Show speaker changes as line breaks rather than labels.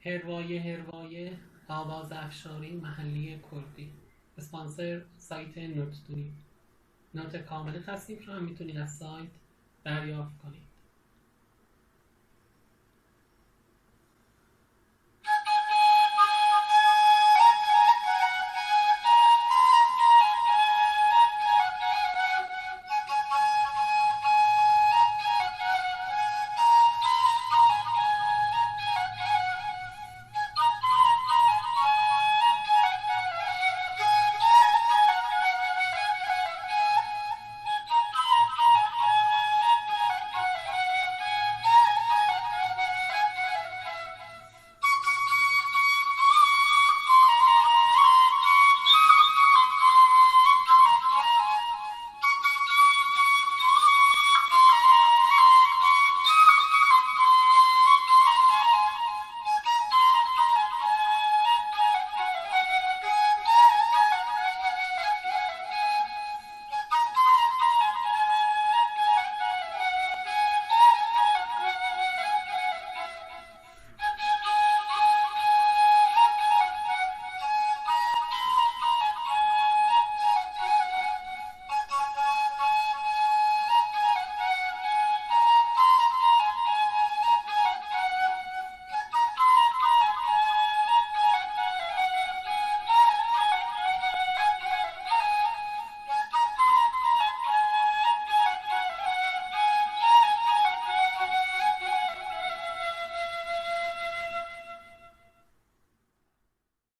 هروایه آواز افشاری محلی کردی. اسپانسر سایت نوت دونی. نوت کامل تصنیف رو هم میتونید از سایت دریافت کنید.